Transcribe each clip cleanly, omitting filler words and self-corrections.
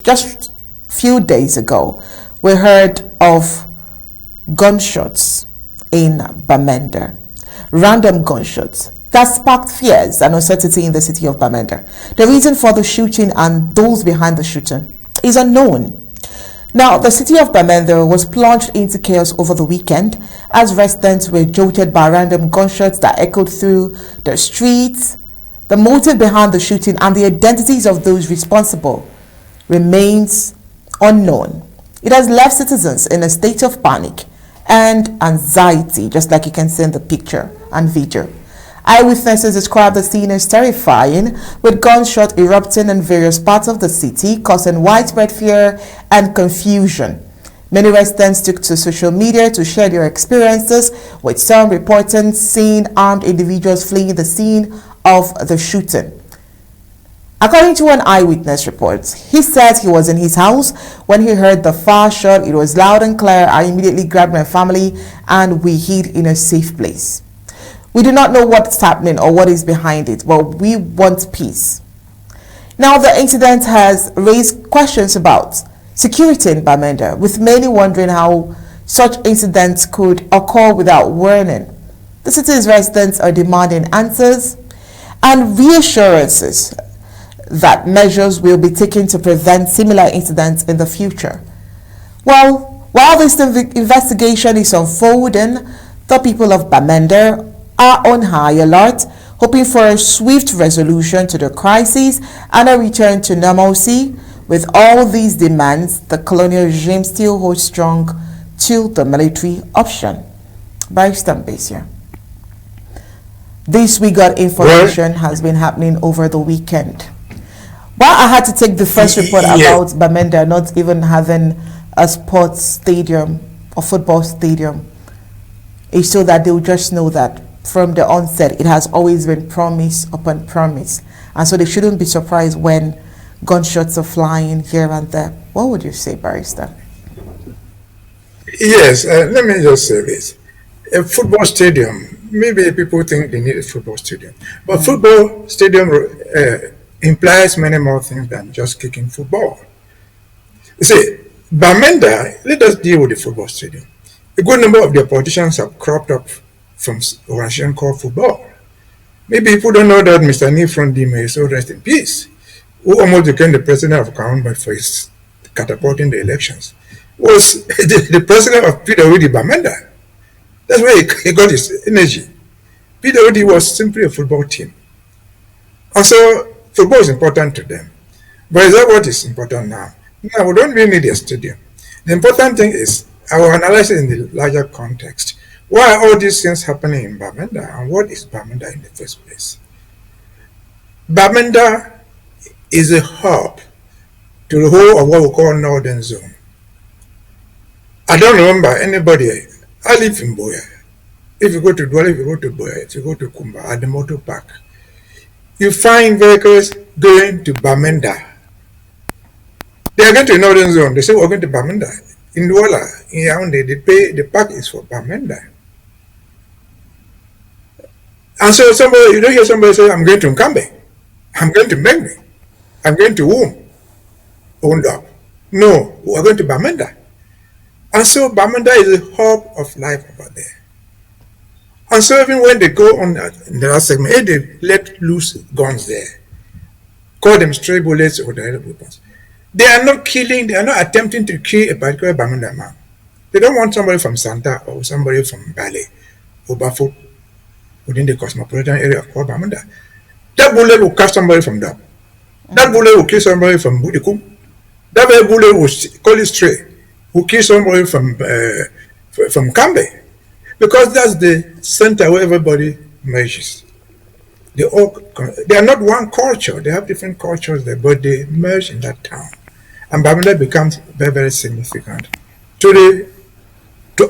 Just a few days ago, we heard of gunshots in Bamenda, random gunshots that sparked fears and uncertainty in the city of Bamenda. The reason for the shooting and those behind the shooting is unknown. Now, the city of Bamenda was plunged into chaos over the weekend as residents were jolted by random gunshots that echoed through the streets. The motive behind the shooting and the identities of those responsible remains unknown. It has left citizens in a state of panic and anxiety, just like you can see in the picture and video. Eyewitnesses describe the scene as terrifying, with gunshots erupting in various parts of the city, causing widespread fear and confusion. Many residents took to social media to share their experiences, with some reporting seeing armed individuals fleeing the scene of the shooting. According to an eyewitness report, he said he was in his house when he heard the fire shot. It was loud and clear. I immediately grabbed my family and we hid in a safe place. We do not know what's happening or what is behind it, but we want peace. Now, the incident has raised questions about security in Bamenda, with many wondering how such incidents could occur without warning. The city's residents are demanding answers and reassurances that measures will be taken to prevent similar incidents in the future. Well, while this investigation is unfolding, the people of Bamenda are on high alert, hoping for a swift resolution to the crisis and a return to normalcy. With all these demands, the colonial regime still holds strong to the military option. Barrister Mbesia. This we got information has been happening over the weekend. Well, I had to take the first report about Bamenda not even having a sports stadium or football stadium. It's so that they'll just know that from the onset, it has always been promise upon promise. And so they shouldn't be surprised when gunshots are flying here and there. What would you say, Barrister? Yes, let me just say this. A football stadium, maybe people think they need a football stadium. But football stadium implies many more things than just kicking football. You see, Bamenda, let us deal with the football stadium. A good number of their politicians have cropped up from an organization called football. Maybe people don't know that Mr. Nifron Dime, so rest in peace, who almost became the president of Cameroon for his catapulting the elections, was the president of PWD Bamenda. That's where he got his energy. PWD was simply a football team. Also, football is important to them. But is that what is important now? Now, we don't really need a stadium. The important thing is our analysis in the larger context. Why are all these things happening in Bamenda, and what is Bamenda in the first place? Bamenda is a hub to the whole of what we call Northern Zone. I don't remember anybody. I live in Boya. If you go to Douala, if you go to Boya, if you go to Kumba, at the motor park, you find vehicles going to Bamenda. They are going to Northern Zone. They say we're going to Bamenda. In Douala, in Yaoundé, the park is for Bamenda. And so you don't hear somebody say, I'm going to Nkambe, I'm going to Mengwe, I'm going to Womb, owned up. No, we're going to Bamenda. And so Bamenda is a hub of life over there. And so even when they go on in the last segment, they let loose guns there, call them stray bullets or direct weapons. They are not killing, they are not attempting to kill a particular Bamenda man. They don't want somebody from Santa or somebody from Bale or Bafo within the cosmopolitan area of Bamenda. That bullet will catch somebody from Dab. That bullet will kill somebody from Budikum. That bullet will call it stray, will kill somebody from Kambe. Because that's the center where everybody merges. They are not one culture. They have different cultures there, but they merge in that town. And Bamenda becomes very, very significant to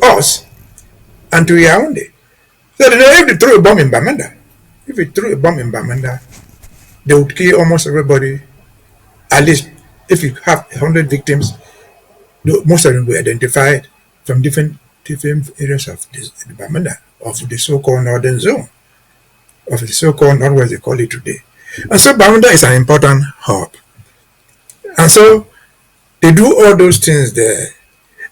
us and to Yaoundé. So if they throw a bomb in Bamenda, they would kill almost everybody. At least if you have 100 victims, most of them will be identified from different areas of the Bamenda, of the so-called Northern Zone, of the so-called Northwest, they call it today. And so Bamenda is an important hub. And so They do all those things there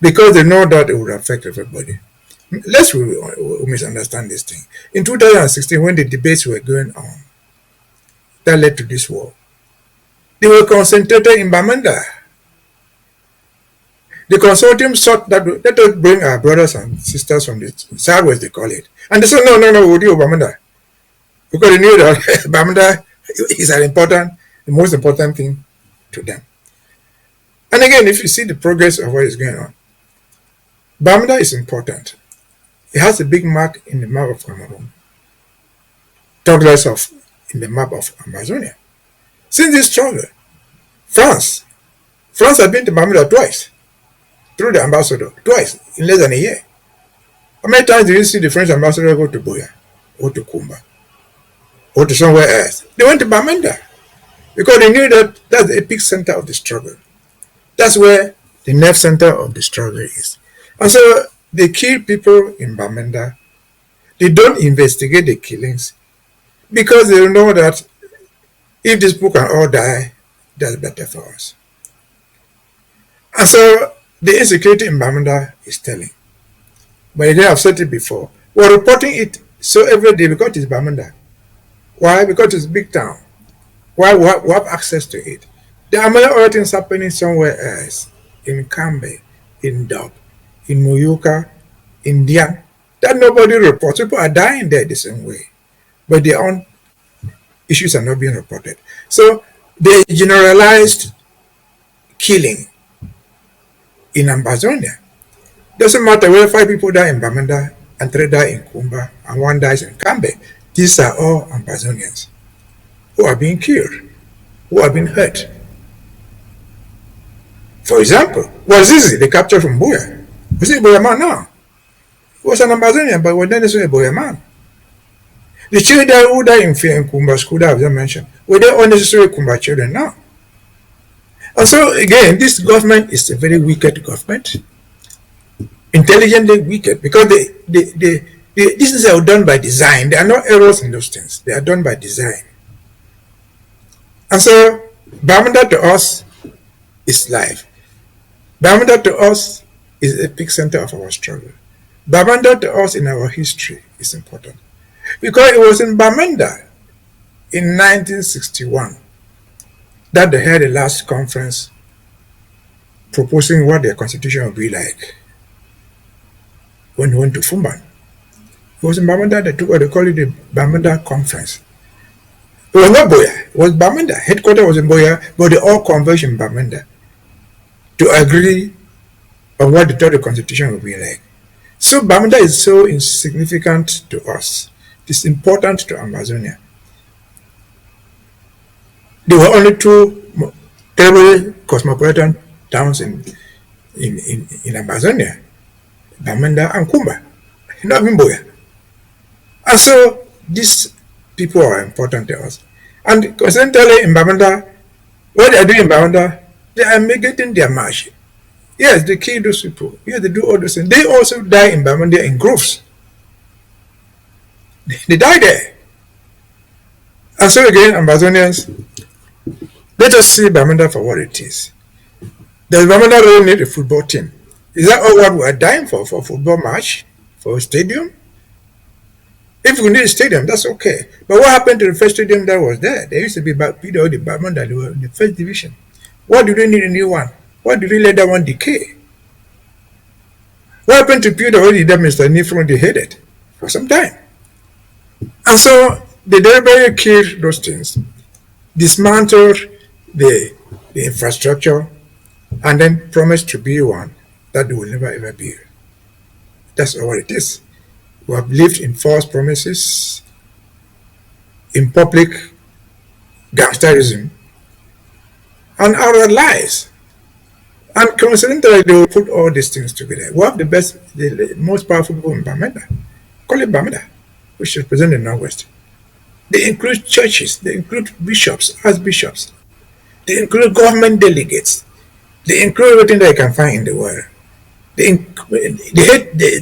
because they know that it would affect everybody. Let's we misunderstand this thing. In 2016, when the debates were going on that led to this war, they were concentrated in Bamenda. The consortium sought that let us bring our brothers and sisters from the southwest, they call it. And they said, no, we'll do Bamenda. Because they knew that Bamenda is the most important thing to them. And again, if you see the progress of what is going on, Bamenda is important. It has a big mark in the map of Cameroon. Talk less of in the map of Amazonia. Since this struggle, France has been to Bamenda twice, through the ambassador, twice, in less than a year. How many times do you see the French ambassador go to Buea, or to Kumba, or to somewhere else? They went to Bamenda, because they knew that that's the epic center of the struggle. That's where the nerve center of the struggle is. And so they kill people in Bamenda. They don't investigate the killings because they know that if these people can all die, that's better for us. And so the insecurity in Bamenda is telling. But again, I've said it before. We're reporting it so every day because it's Bamenda. Why? Because it's a big town. Why? We have access to it. There are many other things happening somewhere else, in Kambe, in Dub, in Muyuka, in Dian, that nobody reports. People are dying there the same way, but their own issues are not being reported. So the generalized killing in Amazonia doesn't matter whether 5 people die in Bamenda and 3 die in Kumba and 1 dies in Kambe. These are all Amazonians who are being killed, who are being hurt. For example, Wazizi, they captured from Buea. Was it Buea man now? He was an Amazonian, but was not necessarily a Buea man. The children who died in Kumba school that I've just mentioned, were they unnecessary Kumba children now? And so again, this government is a very wicked government, intelligently wicked, because these things are done by design. There are no errors in those things. They are done by design. And so Bamenda to us is life. Bamenda to us is the epic center of our struggle. Bamenda to us in our history is important. Because it was in Bamenda in 1961 that they had a last conference proposing what their constitution would be like when they went to Fumban. It was in Bamenda they took what they call it the Bamenda Conference. It was not Buea, it was Bamenda. Headquarters was in Buea, but they all converged in Bamenda to agree on what they thought the constitution would be like. So Bamenda is so insignificant to us. It's important to Amazonia. There were only 2 terribly cosmopolitan towns in Amazonia, Bamenda and Kumba, not even Buea. And so these people are important to us. And coincidentally in Bamenda, what they are doing in Bamenda, they are getting their march. Yes, they kill those people. Yes, they do all those things. They also die in Bamenda in groves. They die there. And so again, Amazonians, let us see Bamenda for what it is. Does Bamenda really need a football team? Is that all what we are dying for a football match? For a stadium? If we need a stadium, that's okay. But what happened to the first stadium that was there? There used to be PWD the Bamenda, they were in the first division. Why do they need a new one? Why do they let that one decay? What happened to PWD that Mr. Nifron they hated for some time? And so they deliberately killed those things, dismantled the infrastructure, and then promised to be one that they will never ever be. That's all it is. We have lived in false promises, in public gangsterism, and our lies. And coincidentally, they will put all these things together. We have the most powerful people in Bamenda. Call it Bamenda, which represent the Northwest. They include churches, they include bishops, archbishops, they include government delegates, they include everything that you can find in the world. That's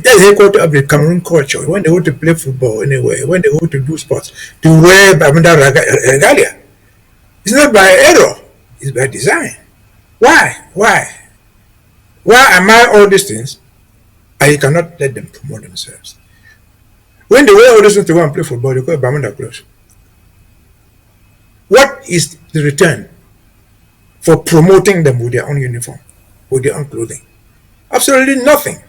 the headquarters of the Cameroon culture. When they want to play football anywhere, when they want to do sports, to wear Bamenda regalia. It's not by error, it's by design. Why? Why am I all these things? And you cannot let them promote themselves. When they were all these things to go and play football, they call it Bamenda close. What is the return for promoting them with their own uniform, with their own clothing? Absolutely nothing.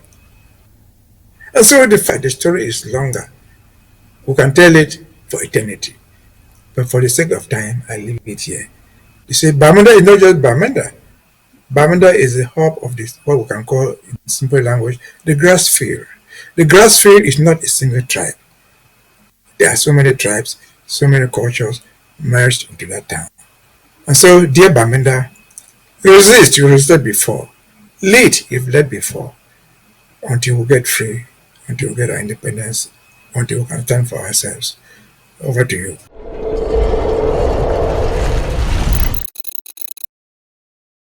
And so the story is longer. We can tell it for eternity. But for the sake of time, I leave it here. You say Bamenda is not just Bamenda. Bamenda is the hub of this, what we can call in simple language, the grass field. The grass field is not a single tribe. There are so many tribes, so many cultures merged into that town. And so, dear Bamenda, resist, you resisted before. Lead, you've led before. Until we get free, until we get our independence, until we can stand for ourselves. Over to you.